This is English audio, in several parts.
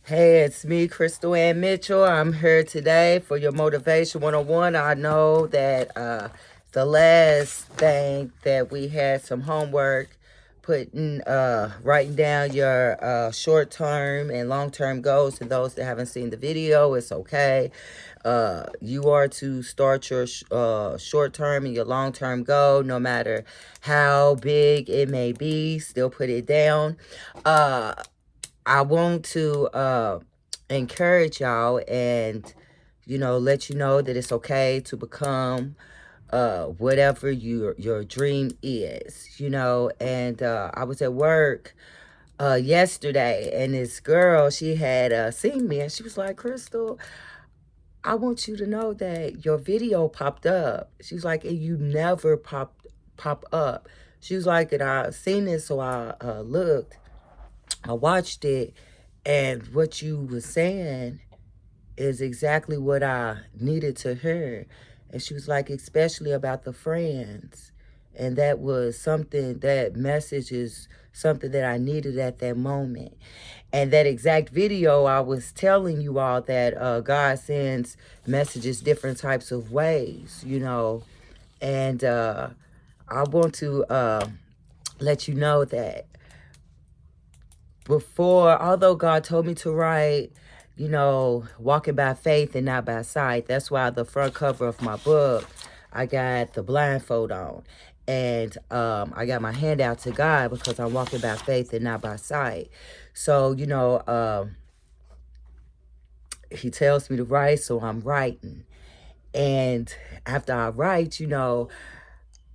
Hey, it's me, Crystal Ann Mitchell. I'm here today for your Motivation 101. I know that the last thing that we had some homework writing down your short-term and long-term goals. And those that haven't seen the video, it's okay. You are to start your short-term and your long-term goal, no matter how big it may be. Still put it down. I want to encourage y'all and let you know that it's okay to become whatever your dream is, and I was at work yesterday, and this girl, she had seen me, and she was like, Crystal, I want you to know that your video popped up. She was like, and you never pop up. She was like, and I seen it, so I looked, I watched it, and what you were saying is exactly what I needed to hear. And she was like, especially about the friends. And that was something, that message is something that I needed at that moment. And that exact video, I was telling you all that God sends messages different types of ways, And I want to let you know that before, although God told me to write, walking by faith and not by sight, that's why the front cover of my book, I got the blindfold on. And I got my hand out to God because I'm walking by faith and not by sight. So, he tells me to write, so I'm writing. And after I write,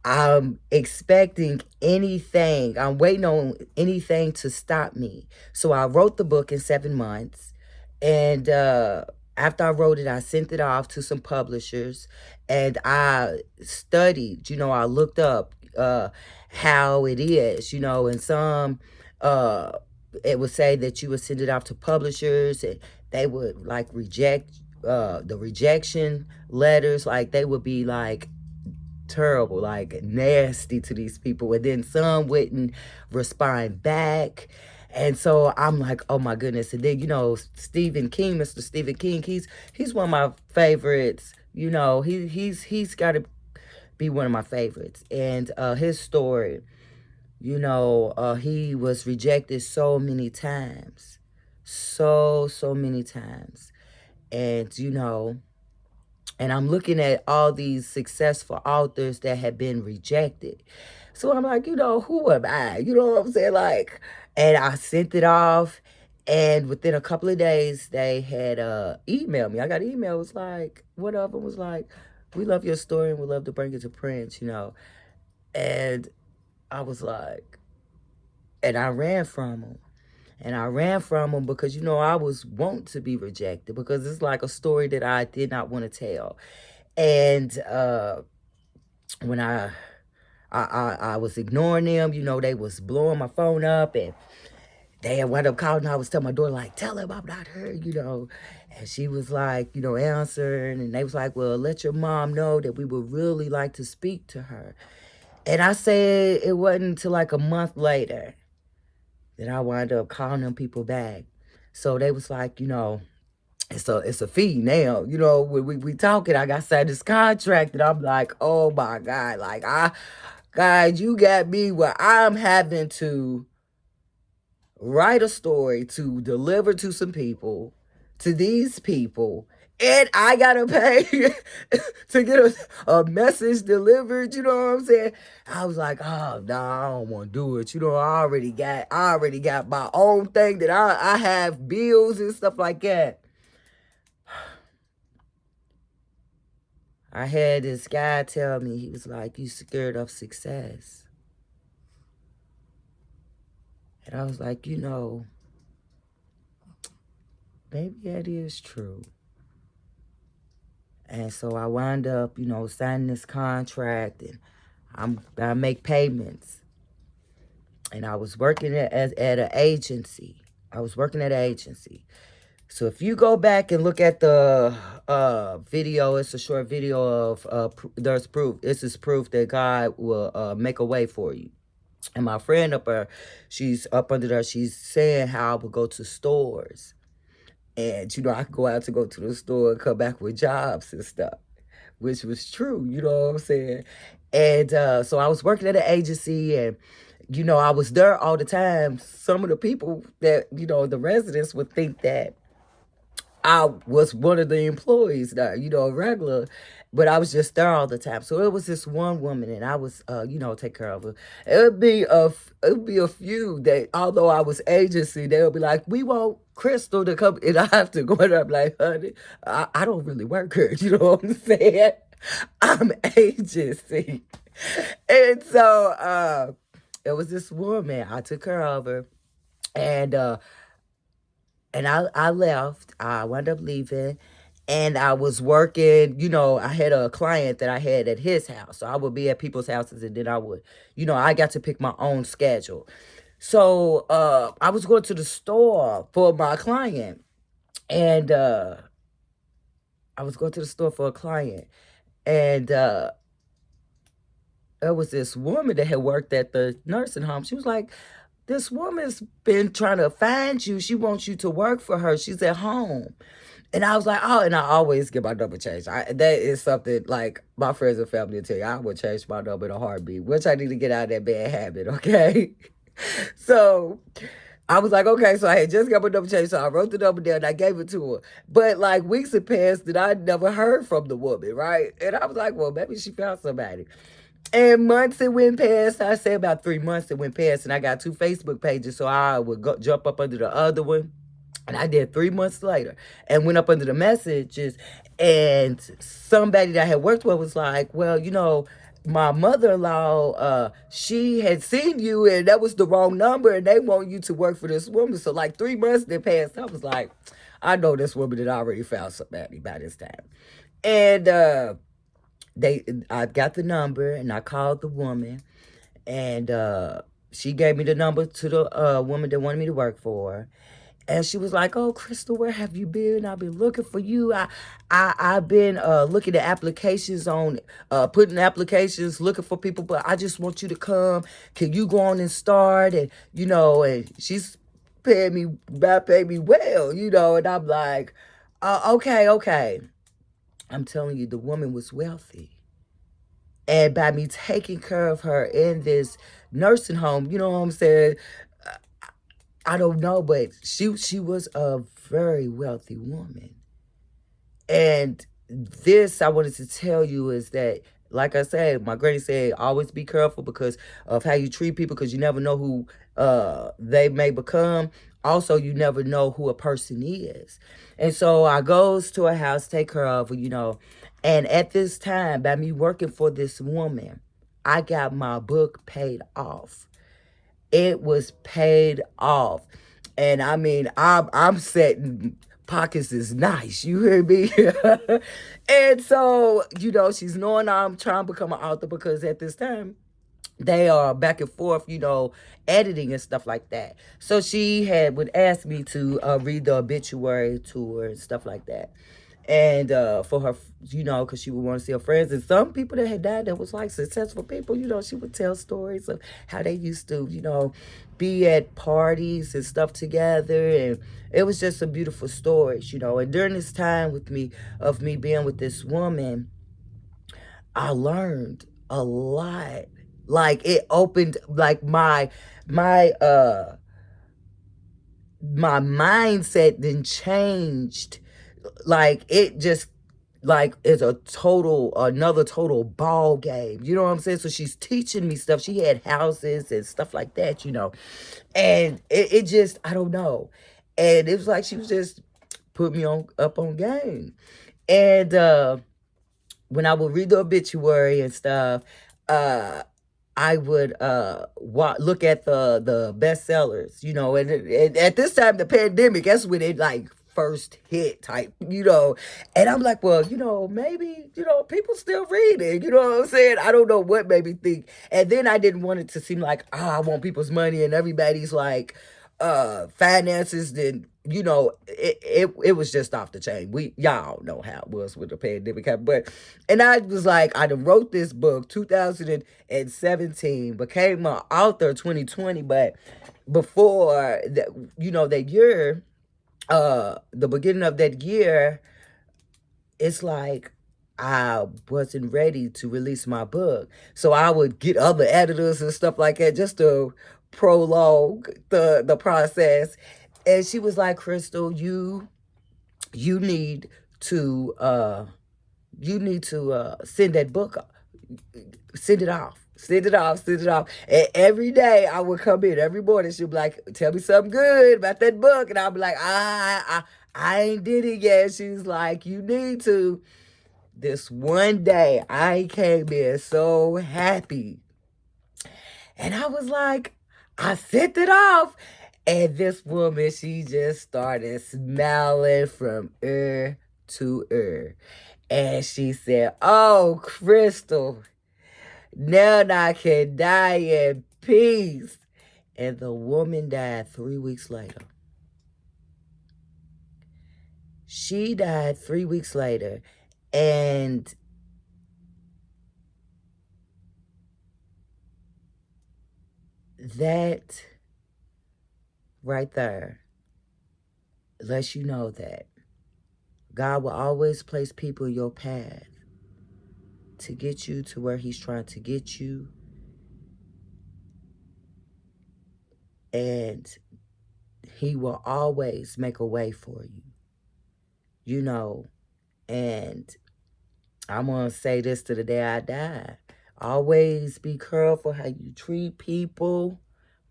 I'm expecting anything. I'm waiting on anything to stop me. So I wrote the book in 7 months. And after I wrote it, I sent it off to some publishers. And I studied, I looked up how it is, and some, uh, it would say that you would send it off to publishers and they would like reject the rejection letters. Like they would be like, terrible, like nasty to these people, and then some wouldn't respond back. And so I'm like, oh my goodness. And then Stephen King, Mr. Stephen King, he's one of my favorites. He's got to be one of my favorites. And his story, he was rejected so many times, so many times. And and I'm looking at all these successful authors that have been rejected. So I'm like, who am I? You know what I'm saying? Like, and I sent it off. And within a couple of days, they had emailed me. I got emails like, one of them was like, we love your story and we love to bring it to print. And I was like, and I ran from them. And I ran from them because, I was want to be rejected because it's like a story that I did not want to tell. And when I was ignoring them, they was blowing my phone up, and they had wound up calling. I was telling my daughter, like, tell him I'm not her. And she was like, answering, and they was like, well, let your mom know that we would really like to speak to her. And I said it wasn't until like a month later that I wound up calling them people back. So they was like, it's a fee now. When we talking, I got signed this contract, and I'm like, oh my God, like guys, you got me where I'm having to write a story to deliver to some people, to these people, and I gotta pay to get a message delivered. You know what I'm saying? I was like, oh no, I don't want to do it. I already got my own thing that I have bills and stuff like that. I had this guy tell me, he was like, you scared of success. And I was like, maybe that is true. And so I wound up, signing this contract, and I make payments. And I was working at an agency. I was working at an agency. So if you go back and look at the video, it's a short video of there's proof. This is proof that God will make a way for you. And my friend up there, she's up under there, she's saying how I would go to stores And, I could go out to go to the store and come back with jobs and stuff, which was true, you know what I'm saying? And so I was working at an agency, and, I was there all the time. Some of the people that, the residents would think that I was one of the employees there, regular, but I was just there all the time. So it was this one woman, and I was, take care of her. It would be a few that, although I was agency, they would be like, "We want Crystal to come," and I have to go there. I'm like, "Honey, I don't really work here." You know what I'm saying? I'm agency, and so it was this woman. I took care of her, and I left. I wound up leaving, and I was working. I had a client that I had at his house, so I would be at people's houses, and then I would, I got to pick my own schedule. So I was going to the store for my client, and I was going to the store for a client, and there was this woman that had worked at the nursing home. She was like, "This woman's been trying to find you. She wants you to work for her. She's at home." And I was like, "Oh," and I always get my number changed. That is something like my friends and family will tell you. I would change my number in a heartbeat, which I need to get out of that bad habit, okay? So I was like, okay, so I had just got my number changed. So I wrote the number down and I gave it to her. But like weeks had passed and I never heard from the woman, right? And I was like, well, maybe she found somebody. And months it went past. I say about 3 months it went past, and I got two Facebook pages, so I would jump up under the other one. And I did 3 months later and went up under the messages. And somebody that I had worked with was like, well, my mother-in-law, she had seen you and that was the wrong number and they want you to work for this woman. So like 3 months that passed. I was like, I know this woman that already found somebody by this time. And I got the number and I called the woman, and she gave me the number to the woman that wanted me to work for her. And she was like, "Oh, Crystal, where have you been? I've been looking for you. I've been looking at applications on putting applications, looking for people, but I just want you to come. Can you go on and start?" And and she's paying me well, and I'm like, okay, okay. I'm telling you, the woman was wealthy. And by me taking care of her in this nursing home, you know what I'm saying? I don't know, but she was a very wealthy woman. And this I wanted to tell you is that, like I said, my granny said, always be careful because of how you treat people, because you never know who they may become. Also, you never know who a person is. And so I goes to a house, take care of her, and at this time, by me working for this woman, I got my book paid off. It was paid off. And I mean, I'm setting pockets is nice. You hear me? And so, she's knowing I'm trying to become an author, because at this time they are back and forth, editing and stuff like that. So she would ask me to read the obituary to her and stuff like that. And for her, because she would want to see her friends. And some people that had died that was like successful people, she would tell stories of how they used to, be at parties and stuff together. And it was just some beautiful stories, And during this time of me being with this woman, I learned a lot. Like it opened like my mindset then changed. Like it just like is another total ball game. You know what I'm saying? So she's teaching me stuff. She had houses and stuff like that, And it just, I don't know. And it was like she was just put me on game. And when I would read the obituary and stuff, uh I would look at the bestsellers, and at this time the pandemic, that's when it like first hit type, and I'm like, well, maybe, people still reading, you know what I'm saying? I don't know what made me think. And then I didn't want it to seem like, I want people's money and everybody's like finances. Then it was just off the chain. Y'all know how it was with the pandemic. But and I was like, I done wrote this book 2017, became an author 2020, but before that, that year the beginning of that year, it's like I wasn't ready to release my book. So I would get other editors and stuff like that just to prologue the process. And she was like, Crystal, you need to send that book, send it off. Send it off, send it off. And every day I would come in, every morning she'd be like, tell me something good about that book. And I'd be like, I ain't did it yet. She's like, you need to. This one day I came in so happy. And I was like, I sent it off. And this woman, she just started smiling from ear to ear. And she said, oh, Crystal, now I can die in peace. And the woman died 3 weeks later. She died 3 weeks later. And that right there lets you know that God will always place people in your path to get you to where He's trying to get you. And He will always make a way for you. You know, and I'm going to say this to the day I die. Always be careful how you treat people,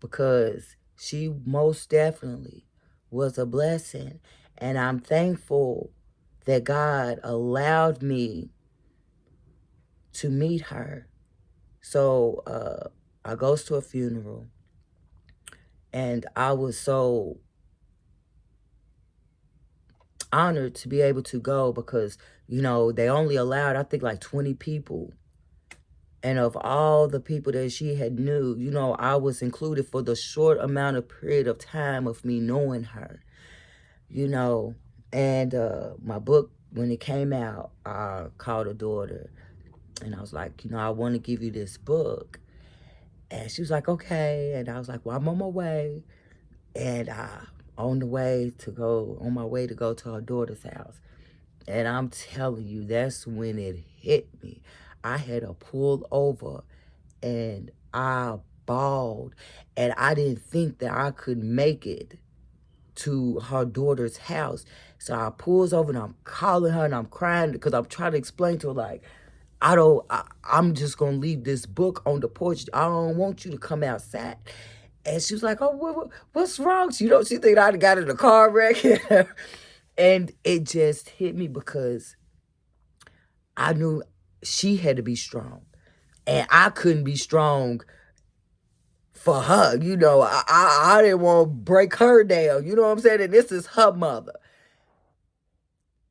because she most definitely was a blessing. And I'm thankful that God allowed me to meet her. So I goes to a funeral, and I was so honored to be able to go because, they only allowed, I think, like 20 people. And of all the people that she had knew, I was included for the short amount of period of time of me knowing her, And my book, when it came out, I called her daughter and I was like, I want to give you this book. And she was like, okay. And I was like, well, I'm on my way. And on my way to go to her daughter's house. And I'm telling you, that's when it hit me. I had to pull over and I bawled. And I didn't think that I could make it to her daughter's house. So I pulls over and I'm calling her and I'm crying because I'm trying to explain to her, like, I'm just going to leave this book on the porch. I don't want you to come outside. And she was like, oh, what's wrong? She think I got in a car wreck. And it just hit me because I knew she had to be strong. And I couldn't be strong for her. I didn't want to break her down. You know what I'm saying? And this is her mother.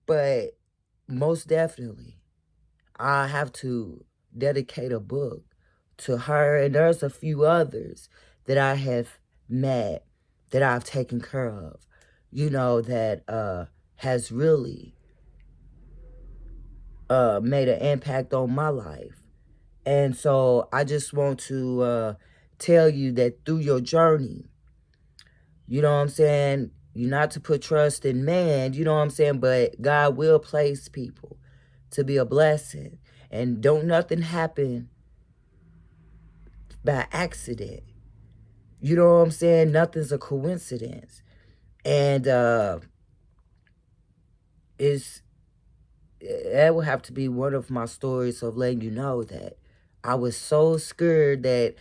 But most definitely, I have to dedicate a book to her. And there's a few others that I have met, that I've taken care of, that has really made an impact on my life. And so I just want to tell you that through your journey, you know what I'm saying? You're not to put trust in man, you know what I'm saying? But God will place people to be a blessing. And don't nothing happen by accident. You know what I'm saying? Nothing's a coincidence. And that would have to be one of my stories of letting you know that I was so scared that,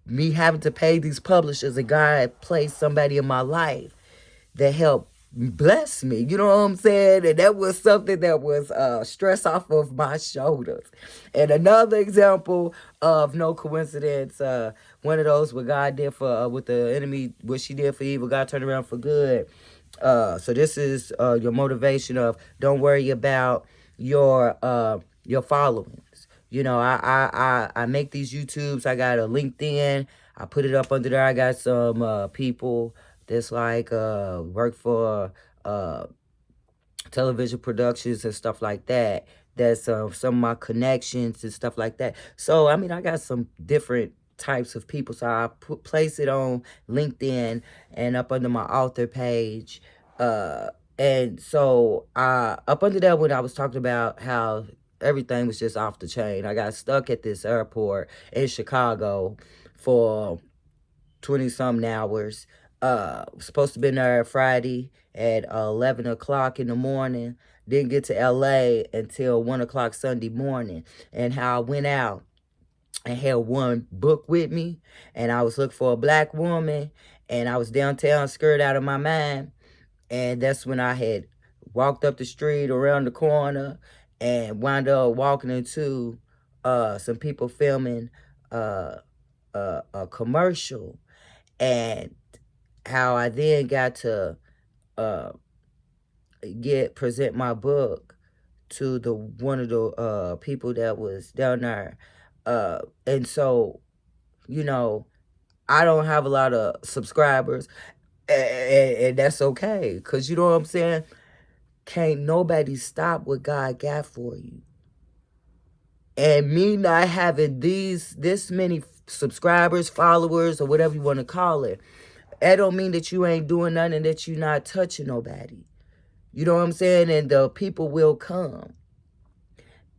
me having to pay these publishers, and God placed somebody in my life that helped bless me. You know what I'm saying? And that was something that was stress off of my shoulders. And another example of no coincidence, one of those what God did for with the enemy, what she did for evil, God turned around for good. So this is your motivation of don't worry about your followings. I make these YouTubes. I got a LinkedIn. I put it up under there. I got some people that's like work for television productions and stuff like that. That's some of my connections and stuff like that. So I mean, I got some different types of people. So I place it on LinkedIn and up under my author page. And so up under there when I was talking about how everything was just off the chain, I got stuck at this airport in Chicago for 20 something hours. Supposed to be there Friday at 11 o'clock in the morning. Didn't get to LA until 1 o'clock Sunday morning. And how I went out and had one book with me, and I was looking for a black woman, and I was downtown scared out of my mind. And that's when I had walked up the street around the corner and wound up walking into some people filming a commercial, and how I then got to uh, present my book to the one of the people that was down there. And so, you know, I don't have a lot of subscribers, and that's okay, because you know what I'm saying? Can't nobody stop what God got for you. And me not having this many subscribers, followers, or whatever you want to call it, that don't mean that you ain't doing nothing and that you not touching nobody. You know what I'm saying? And the people will come.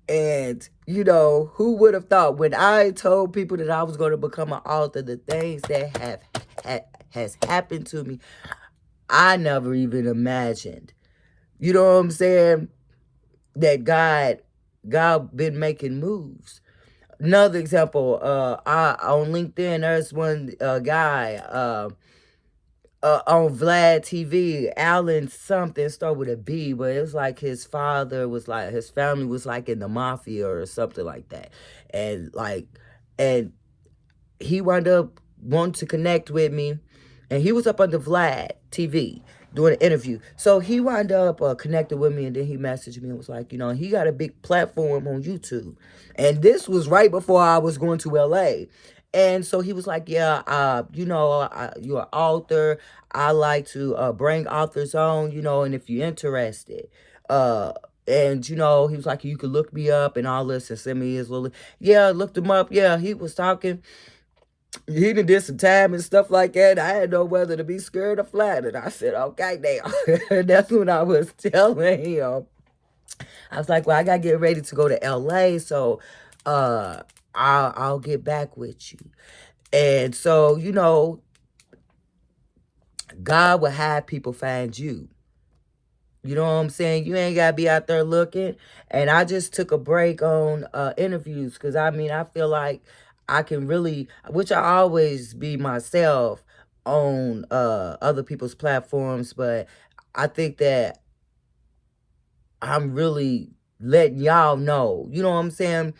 And, you know, who would have thought when I told people that I was going to become an author, the things that has happened to me, I never even imagined. You know what I'm saying? That God been making moves. Another example, I on LinkedIn, there's one guy, on Vlad TV, Alan something, start with a B, but it was like his father was like, his family was like in the mafia or something like that. And like, and he wound up wanting to connect with me, and he was up under Vlad TV doing an interview. So he wound up connected with me, and then he messaged me and was like, you know, he got a big platform on YouTube. And this was right before I was going to LA. And so he was like, yeah, you know, you're an author. I like to bring authors on, you know, and if you're interested. And, you know, he was like, you could look me up and all this and send me his little, yeah, I looked him up. Yeah, he was talking. He did some time and stuff like that. I didn't know whether to be scared or flattered. I said, okay, now. That's when I was telling him. I was like, well, I got to get ready to go to LA, so I'll get back with you. And so, you know, God will have people find you. You know what I'm saying? You ain't got to be out there looking. And I just took a break on interviews because, I mean, I feel like I can really, which I always be myself on other people's platforms, but I think that I'm really letting y'all know, you know what I'm saying?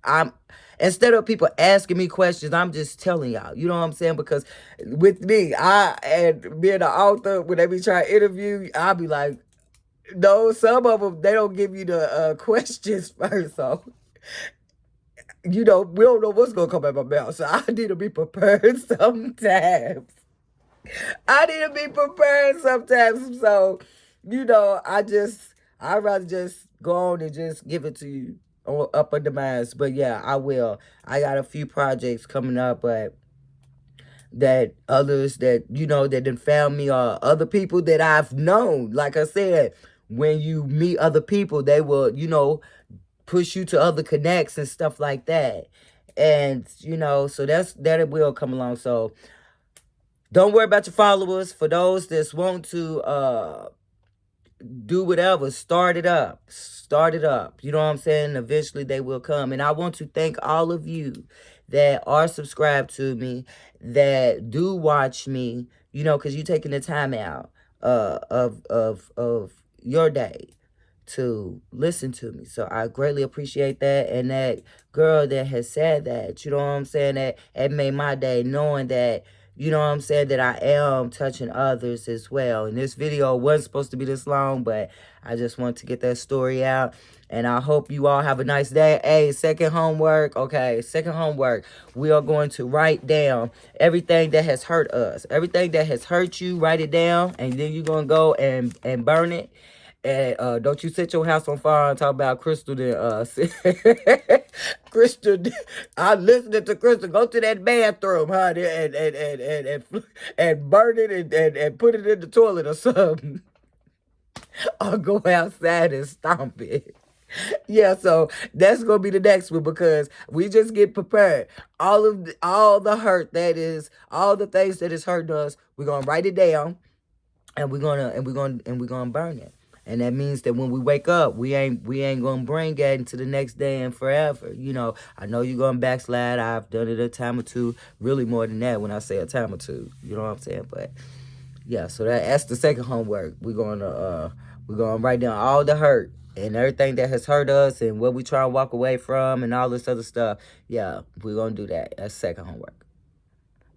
I'm, instead of people asking me questions, I'm just telling y'all, you know what I'm saying? Because with me, and being an author, when they be trying to interview, I'll be like, no, some of them, they don't give you the questions first. So, you know, we don't know what's going to come out my mouth. So I need to be prepared sometimes. I need to be prepared sometimes. So, you know, I'd rather just go on and just give it to you up under mine. But yeah, I will. I got a few projects coming up, but that others that, you know, that done found me are other people that I've known. Like I said, when you meet other people, they will, you know, push you to other connects and stuff like that. And, you know, so that it will come along. So don't worry about your followers. For those that want to do whatever, start it up. Start it up. You know what I'm saying? Eventually they will come. And I want to thank all of you that are subscribed to me, that do watch me, you know, because you're taking the time out of your day to listen to me. So I greatly appreciate that. And that girl that has said that, you know what I'm saying, that it made my day, knowing that, you know what I'm saying, that I am touching others as well. And this video wasn't supposed to be this long, but I just want to get that story out. And I hope you all have a nice day. Hey, second homework. Okay, second homework. We are going to write down everything that has hurt us. Everything that has hurt you, write it down. And then you're going to go and burn it. And don't you set your house on fire and talk about Crystal. Then Crystal, I'm listening to Crystal. Go to that bathroom, honey, and burn it and put it in the toilet or something. Or go outside and stomp it. Yeah, so that's gonna be the next one, because we just get prepared. All the hurt that is, all the things that is hurting us, we're gonna write it down, and we're gonna burn it. And that means that when we wake up, we ain't gonna bring that into the next day and forever. I know you're gonna backslide. I've done it a time or two, really more than that when I say a time or two. You know what I'm saying? But yeah, so that's the second homework. We're gonna write down all the hurt and everything that has hurt us and what we try to walk away from and all this other stuff. Yeah, we're gonna do that. That's second homework.